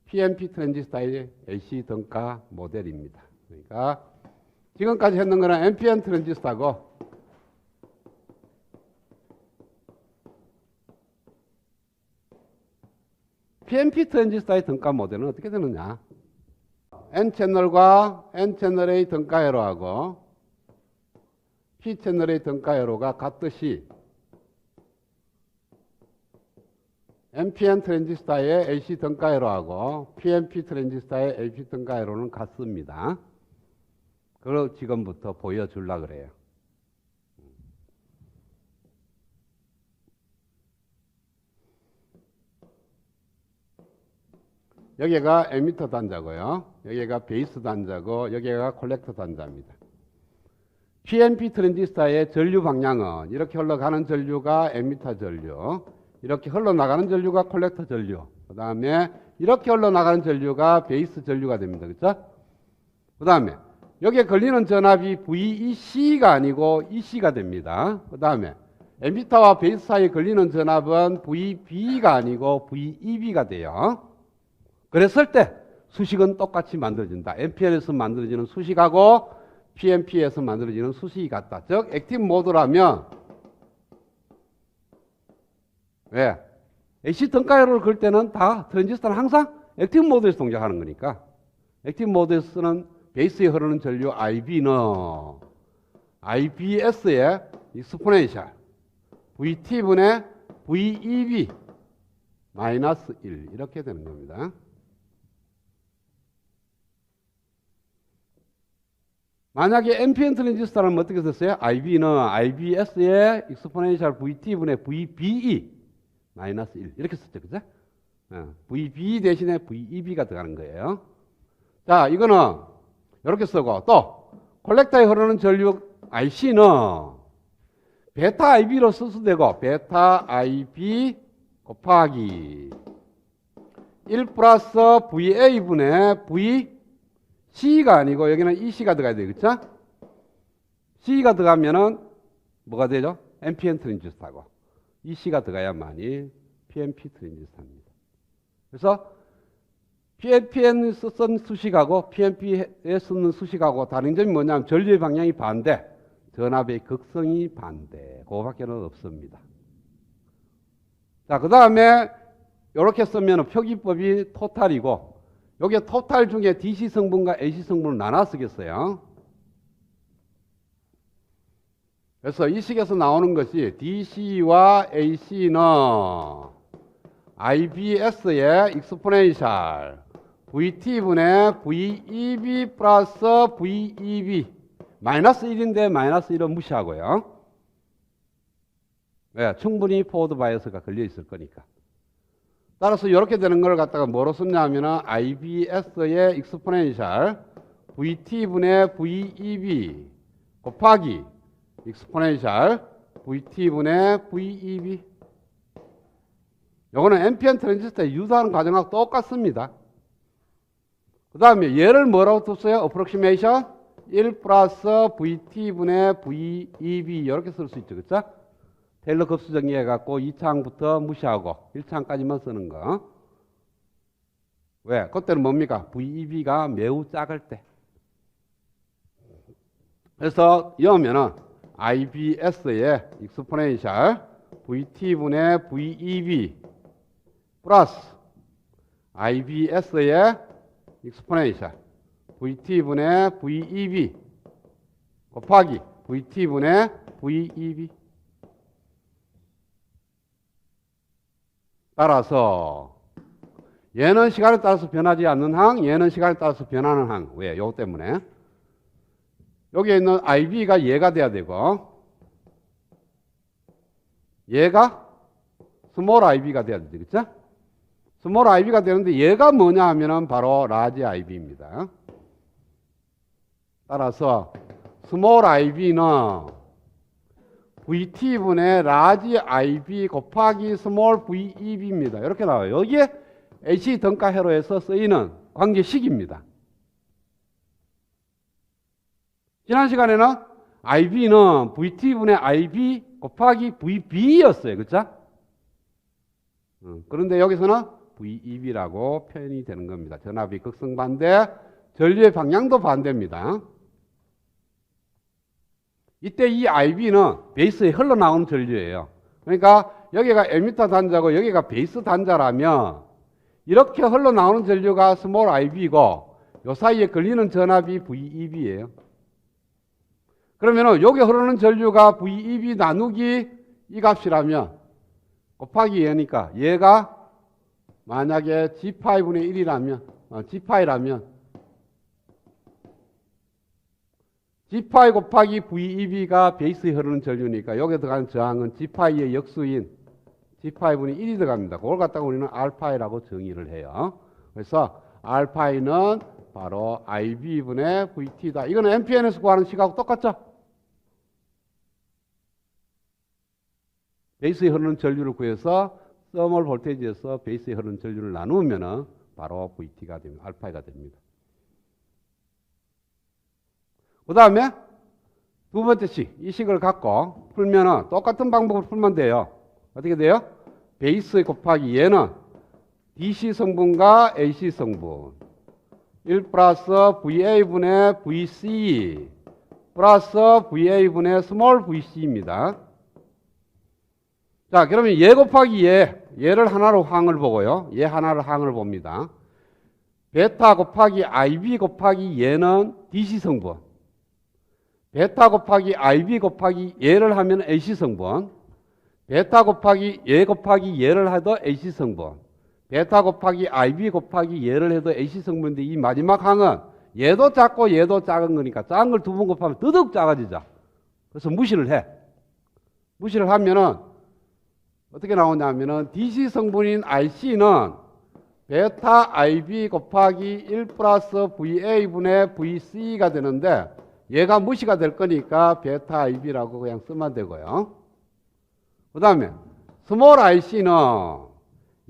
PNP 트랜지스타의 AC 등가 모델입니다. 그러니까 지금까지 했는 거는 NPN 트랜지스타고 PNP 트랜지스타의 등가 모델은 어떻게 되느냐? N채널과 N채널의 등가 회로하고 P채널의 등가 회로가 같듯이 NPN 트랜지스타의 AC 등가 회로하고 PNP 트랜지스타의 AC 등가 회로는 같습니다. 그걸 지금부터 보여주려고 그래요. 여기가 에미터 단자고요. 여기가 베이스 단자고 여기가 콜렉터 단자입니다. PNP 트랜지스타의 전류 방향은 이렇게 흘러가는 전류가 에미터 전류, 이렇게 흘러나가는 전류가 콜렉터 전류, 그 다음에 이렇게 흘러나가는 전류가 베이스 전류가 됩니다. 그렇죠? 그 다음에 여기에 걸리는 전압이 VEC가 아니고 EC가 됩니다. 그 다음에 에미터와 베이스 사이에 걸리는 전압은 VB가 아니고 VEB가 돼요. 그랬을 때 수식은 똑같이 만들어진다. NPN에서 만들어지는 수식하고 PNP에서 만들어지는 수식이 같다. 즉 액티브 모드라면 왜? AC 등가회로를 그릴 때는 다 트랜지스터는 항상 액티브 모드에서 동작하는 거니까 액티브 모드에서는 베이스에 흐르는 전류 IB는 IBS의 익스포넨셜 VT분의 VEB 마이너스 1 이렇게 되는 겁니다. 만약에 NPN 트랜지스터는 어떻게 썼어요? IB는 IBS의 익스포넨셜 VT분의 VBE 마이너스 1 이렇게 썼죠. 그죠? VBE 대신에 VEB가 들어가는 거예요. 자, 이거는 이렇게 쓰고 또 콜렉터에 흐르는 전류 IC는 베타 IB로 써도 되고 베타 IB 곱하기 1 플러스 VA분의 VC가 아니고 여기는 EC가 들어가야 돼요. 그렇죠? C가 들어가면은 뭐가 되죠? NPN 트랜지스터고 EC가 들어가야만이 PNP 트랜지스터입니다. 그래서 PNP에 쓴 수식하고 PNP에 쓰는 수식하고 다른 점이 뭐냐면 전류의 방향이 반대, 전압의 극성이 반대. 그거밖에는 없습니다. 자, 그 다음에 이렇게 쓰면 표기법이 토탈이고 여기에 토탈 중에 DC 성분과 AC 성분을 나눠 쓰겠어요. 그래서 이 식에서 나오는 것이 DC와 AC는 IBS의 익스포넨셜 VT분의 VEB 플러스 VEB 마이너스 1인데 마이너스 1은 무시하고요. 네, 충분히 포워드 바이어스가 걸려 있을 거니까. 따라서 이렇게 되는 걸 갖다가 뭐로 썼냐 하면은 IBS의 익스포넨셜 VT분의 VEB 곱하기 익스포넨셜 VT분의 VEB. 요거는 NPN 트랜지스터에 유도하는 과정하고 똑같습니다. 그 다음에 얘를 뭐라고 뒀어요? 어프록시메이션 1 플러스 VT분의 VEB 이렇게 쓸 수 있죠. 그렇죠? 테일러 급수 정리해 갖고 2차항부터 무시하고 1차항까지만 쓰는 거. 왜? 그때는 뭡니까? VEB가 매우 작을 때. 그래서 이러면은 IBS의 익스포넨셜 VT분의 VEB 플러스 IBS의 익스포넨셜 VT분의 VEB 곱하기 VT분의 VEB. 따라서 얘는 시간에 따라서 변하지 않는 항, 얘는 시간에 따라서 변하는 항. 왜? 요거 때문에. 여기에 있는 IB가 얘가 돼야 되고 얘가 스몰 IB가 돼야 되죠. 그렇죠? 스몰 IB가 되는데 얘가 뭐냐 하면은 바로 라지 IB입니다. 따라서 스몰 IB는 VT분의 라지 IB 곱하기 스몰 VEB입니다. 이렇게 나와요. 여기에 AC 등가 회로에서 쓰이는 관계식입니다. 지난 시간에는 IB는 VT분의 IB 곱하기 VB였어요. 그렇죠? 그런데 여기서는 VEB라고 표현이 되는 겁니다. 전압이 극성반대, 전류의 방향도 반대입니다. 이때 이 IB는 베이스에 흘러나오는 전류예요. 그러니까 여기가 에미터 단자고 여기가 베이스 단자라면 이렇게 흘러나오는 전류가 스몰 IB고 요 사이에 걸리는 전압이 VEB예요. 그러면은 여기 흐르는 전류가 VEB 나누기 이 값이라면 곱하기 얘니까 얘가 만약에 G파이분의 1이라면 G파이라면 G파이 곱하기 VEB가 베이스에 흐르는 전류니까 여기에 들어가는 저항은 G파이의 역수인 G파이분의 1이 들어갑니다. 그걸 갖다가 우리는 R파이라고 정의를 해요. 그래서 R파이는 바로 IB분의 VT다. 이거는 MPN에서 구하는 식하고 똑같죠? 베이스에 흐르는 전류를 구해서 서멀 볼테이지에서 베이스에 흐르는 전류를 나누면 바로 VT가 됩니다. 알파이가 됩니다. 그 다음에 두 번째 식, 이 식을 갖고 풀면 똑같은 방법으로 풀면 돼요. 어떻게 돼요? 베이스 곱하기 얘는 DC 성분과 AC 성분 1 플러스 VA분의 VC 플러스 VA분의 스몰 VC입니다. 자, 그러면 얘 곱하기 얘를 하나로 항을 보고요. 얘 하나를 항을 봅니다. 베타 곱하기 IB 곱하기 얘는 DC 성분. 베타 곱하기 IB 곱하기 얘를 하면 AC 성분. 베타 곱하기 얘 곱하기 얘를 해도 AC 성분. 베타 곱하기 IB 곱하기 얘를 해도 AC 성분인데 이 마지막 항은 얘도 작고 얘도 작은 거니까 작은 걸 두 번 곱하면 더더욱 작아지죠. 그래서 무시를 해. 무시를 하면은 어떻게 나오냐면은 DC 성분인 IC는 베타 IB 곱하기 1 플러스 VA분의 VC가 되는데 얘가 무시가 될 거니까 베타 IB라고 그냥 쓰면 되고요. 그 다음에 스몰 IC는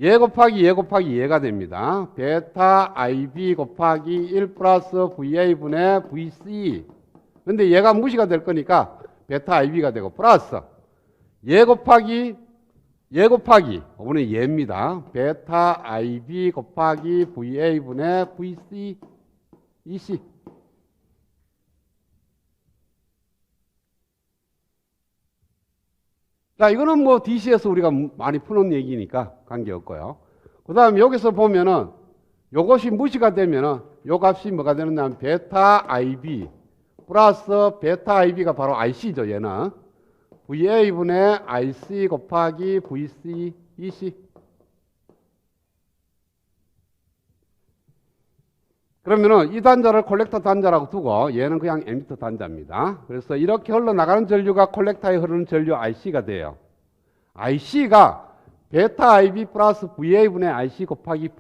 얘 곱하기 얘가 됩니다. 베타 IB 곱하기 1 플러스 VA분의 VC. 근데 얘가 무시가 될 거니까 베타 IB가 되고 플러스 얘 곱하기 이번에 얘입니다. 베타 IB 곱하기 VA분의 VC EC. 자, 이거는 뭐 DC에서 우리가 많이 푸는 얘기니까 관계없고요. 그 다음에 여기서 보면은 요것이 무시가 되면은 요 값이 뭐가 되느냐 하면 베타 IB 플러스 베타 IB가 바로 IC죠, 얘는. VA분의 IC 곱하기 VC EC. 그러면은 이 단자를 콜렉터 단자라고 두고 얘는 그냥 에미터 단자입니다. 그래서 이렇게 흘러나가는 전류가 콜렉터에 흐르는 전류 IC가 돼요. IC가 베타 IB 플러스 VA분의 IC 곱하기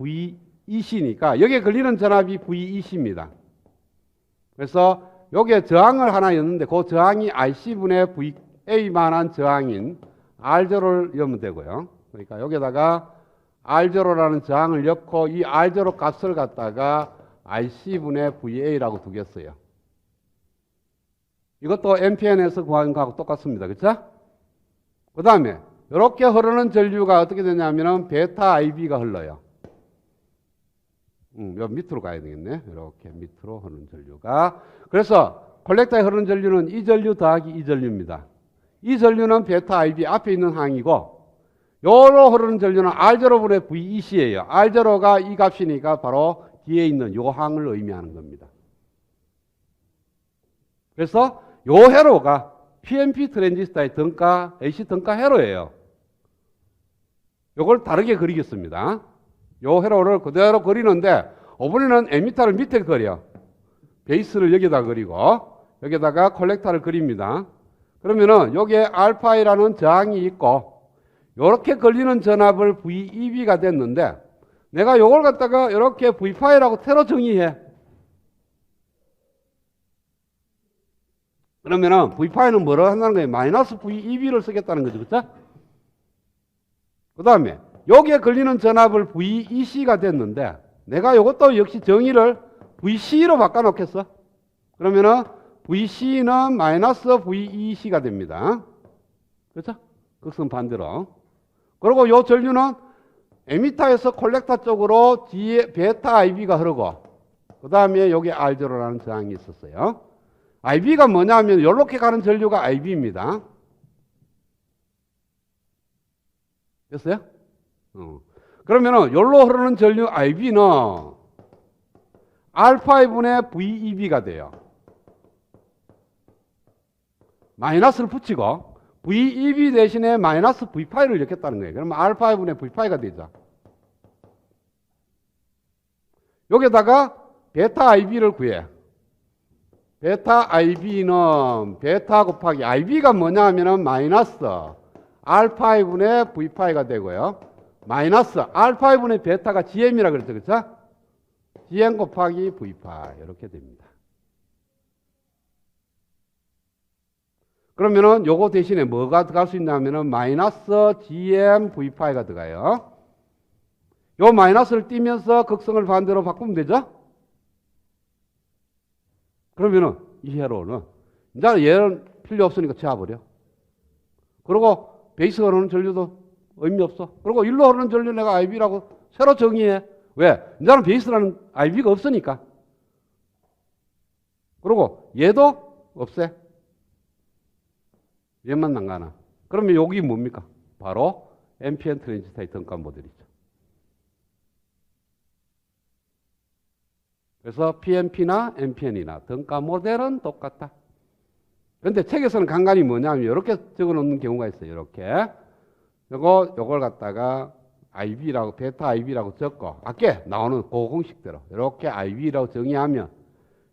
VEC니까 여기에 걸리는 전압이 VEC입니다. 그래서 여기에 저항을 하나 였는데 그 저항이 IC분의 VA만한 저항인 R0를 넣으면 되고요. 그러니까 여기다가 R0라는 저항을 넣고 이 R0 값을 갖다가 IC분의 VA라고 두겠어요. 이것도 MPN에서 구하는 거하고 똑같습니다. 그렇죠? 그 다음에 이렇게 흐르는 전류가 어떻게 되냐면은 베타 IB가 흘러요. 요 밑으로 가야 되겠네. 이렇게 밑으로 흐르는 전류가. 그래서 콜렉터에 흐르는 전류는 이 전류 더하기 이 전류입니다. 이 전류는 베타 IB 앞에 있는 항이고 요로 흐르는 전류는 R0분의 VEC예요. R0가 이 값이니까 바로 뒤에 있는 요 항을 의미하는 겁니다. 그래서 요 회로가 PNP 트랜지스터의 등가, AC 등가 회로예요. 요걸 다르게 그리겠습니다. 요 회로를 그대로 그리는데 이번에는 에미터를 밑에 그려. 베이스를 여기다 그리고 여기다가 콜렉터를 그립니다. 그러면은 여기에 알파이라는 저항이 있고 요렇게 걸리는 전압을 VEB가 됐는데 내가 요걸 갖다가 이렇게 V파이라고 테러 정의해. 그러면은 V파이는 뭐라고 한다는 거예요? 마이너스 VEB를 쓰겠다는 거죠. 그렇죠? 그 다음에 여기에 걸리는 전압을 VEC가 됐는데 내가 이것도 역시 정의를 VC로 바꿔놓겠어. 그러면은 VC는 마이너스 VEC가 됩니다. 그렇죠? 극성 반대로. 그리고 요 전류는 에미터에서 콜렉터 쪽으로 뒤에 베타 IB가 흐르고 그 다음에 여기 R0라는 저항이 있었어요. IB가 뭐냐면 이렇게 가는 전류가 IB입니다. 됐어요? 그러면은 여기로 흐르는 전류 IB는 알파이분의 VEB가 돼요. 마이너스를 붙이고 VEB 대신에 마이너스 V파이를 넣겠다는 거예요. 그러면 알파이분의 V파이가 되죠. 여기다가 베타 IB를 구해. 베타 IB는 베타 곱하기 IB가 뭐냐 하면은 마이너스 알파이분의 V파이가 되고요. 마이너스 알파이분의 베타가 GM이라 그랬죠. 그렇죠? GM 곱하기 V파이 이렇게 됩니다. 그러면은 요거 대신에 뭐가 들어갈 수 있냐면은 마이너스 GM V파이가 들어가요. 요 마이너스를 띄면서 극성을 반대로 바꾸면 되죠? 그러면은 이해로는 이제 얘는 필요 없으니까 지워버려. 그리고 베이스가 흐르는 전류도 의미 없어. 그리고 일로 흐르는 전류 내가 IB라고 새로 정의해. 왜? 이제는 베이스라는 IB가 없으니까. 그리고 얘도 없애. 얘만 남가나. 그러면 여기 뭡니까? 바로 NPN 트랜지스타의 등가 모델이죠. 그래서 PNP나 NPN이나 등가 모델은 똑같다. 그런데 책에서는 간간히 뭐냐면 이렇게 적어 놓는 경우가 있어요. 이렇게. 요걸 갖다가 IB라고, 베타 IB라고 적고, 밖에 나오는 그 공식대로 이렇게 IB라고 정의하면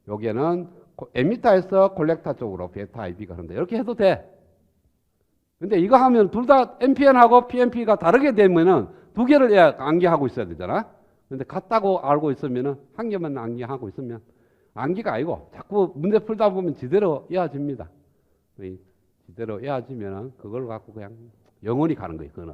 여기에는 에미터에서 콜렉터 쪽으로 베타 IB가 흐른다. 이렇게 해도 돼. 근데 이거 하면 둘 다 NPN하고 PNP가 다르게 되면은 두 개를 암기하고 있어야 되잖아. 근데 같다고 알고 있으면은 한 개만 암기하고 있으면 암기가 아니고 자꾸 문제 풀다 보면 지대로 이어집니다. 지대로 이어지면은 그걸 갖고 그냥 영원히 가는 거예요. 그거는.